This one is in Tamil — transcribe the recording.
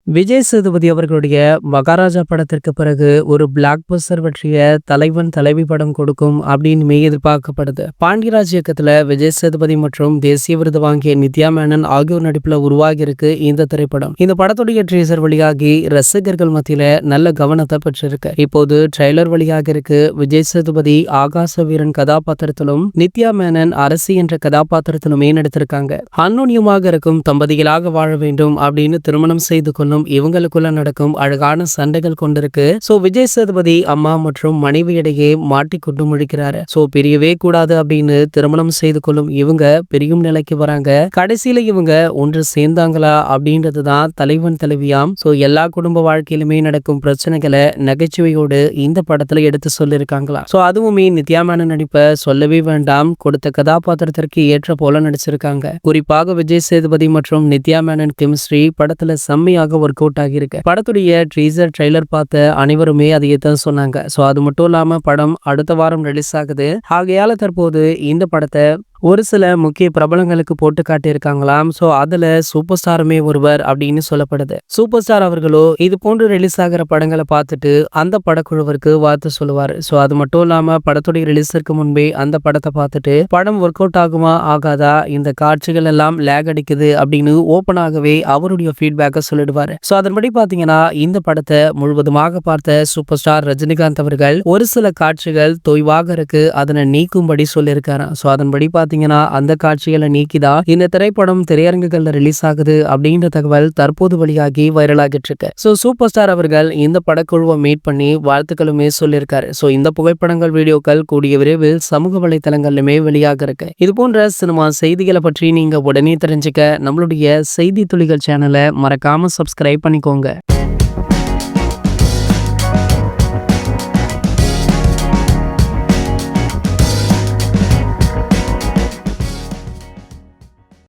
விஜய் சேதுபதி அவர்களுடைய மகாராஜா படத்திற்கு பிறகு ஒரு பிளாக் பஸ்டர் வெற்றிய தலைவன் தலைவி படம் கொடுக்கும் அப்படின்னு எதிர்பார்க்கப்படுது. பாண்டியராஜ் இயக்கத்துல விஜய் சேதுபதி மற்றும் தேசிய விருது வாங்கிய நித்யா மேனன் ஆகியோர் நடிப்புல உருவாகி இருக்கு இந்த திரைப்படம். இந்த படத்துடைய ட்ரீசர் வெளியாகி ரசிகர்கள் மத்தியில நல்ல கவனத்தை பெற்றிருக்கு. இப்போது ட்ரெய்லர் வெளியாக இருக்கு. விஜய் சேதுபதி ஆகாச வீரன் கதாபாத்திரத்திலும் நித்யா மேனன் அரசி என்ற கதாபாத்திரத்திலுமே நடித்திருக்காங்க. அந்நுண்ணியமாக இருக்கும் தம்பதிகளாக வாழ வேண்டும் அப்படின்னு திருமணம் செய்து கொள்ளும் இவங்களுக்குள்ள நடக்கும் அழகான சண்டைகள் கொண்டிருக்கு. சோ விஜய் சேதுபதி அம்மா மற்றும் மனைவி இடையே மாட்டிக்கொண்டு முழிக்கிறாரு. சோ பிரியவே கூடாது அப்படின்னு திருமணம் செய்து கொள்ளும் இவங்க பிரியும் நிலைக்கு வராங்க. கடைசியில இவங்க ஒன்று சேர்ந்தாங்களா அப்படின்றதுதான் தலைவன் தலைவியாம். சோ எல்லா குடும்ப வாழ்க்கையிலுமே நடக்கும் பிரச்சனைகளை நகைச்சுவையோடு இந்த படத்துல எடுத்து சொல்லியிருக்காங்களா. சோ அதுவுமே நித்யா மேனன் நடிப்பை சொல்லவே வேண்டாம். கொடுத்த கதாபாத்திரத்திற்கு ஏற்ற போல நடிச்சிருக்காங்க. குறிப்பாக விஜய் சேதுபதி மற்றும் நித்யா மேனன் கெமிஸ்ட்ரி படத்துல செம்மையாக ஒர்க் அவுட் ஆகியிருக்கு. படத்துடைய ட்ரீசர் ட்ரெய்லர் பார்த்த அனைவருமே அதையே தான் சொன்னாங்க. சோ அது மட்டும் இல்லாம படம் அடுத்த வாரம் ரிலீஸ் ஆகுது. ஆகையால தற்போது இந்த படத்தை ஒரு சில முக்கிய பிரபலங்களுக்கு போட்டு காட்டியிருக்காங்களாம். சோ அதுல சூப்பர் ஸ்டாருமே ஒருவர் அப்படின்னு சொல்லப்படுது. சூப்பர் ஸ்டார் அவர்களோ இது போன்று ரிலீஸ் ஆகிற படங்களை பார்த்துட்டு அந்த படக்குழுவிற்கு வாழ்த்து சொல்லுவாரு. சோ அது மட்டும் இல்லாம படத்துடைய ரிலீஸிற்கு முன்பே அந்த படத்தை பார்த்துட்டு படம் ஒர்க் அவுட் ஆகுமா ஆகாதா, இந்த காட்சிகள் எல்லாம் லேக் அடிக்குது அப்படின்னு ஓப்பனாகவே அவருடைய ஃபீட்பேக்கை சொல்லிடுவாரு. சோ அதன்படி பாத்தீங்கன்னா இந்த படத்தை முழுவதுமாக பார்த்த சூப்பர் ஸ்டார் ரஜினிகாந்த் அவர்கள் ஒரு சில காட்சிகள் தொய்வாக இருக்கு, அதனை நீக்கும்படி சொல்லியிருக்காரு. சோ அதன்படி அந்த காட்சிகளை நீக்கிதான் இந்த திரைப்படம் திரையரங்குகள்ல ரிலீஸ் ஆகுது அப்படின்ற தகவல் தற்போது வெளியாகி வைரலாகிட்டு இருக்கு. சோ சூப்பர் ஸ்டார் அவர்கள் இந்த படக்குழுவை மீட் பண்ணி வாழ்த்துக்களுமே சொல்லியிருக்காரு. சோ இந்த புகைப்படங்கள் வீடியோக்கள் கூடிய விரைவில் சமூக வலைதளங்களிலுமே வெளியாக இருக்கு. இது போன்ற சினிமா செய்திகளை பற்றி நீங்க உடனே தெரிஞ்சுக்க நம்மளுடைய செய்தி துளிகள் சேனலை மறக்காம சப்ஸ்கிரைப் பண்ணிக்கோங்க.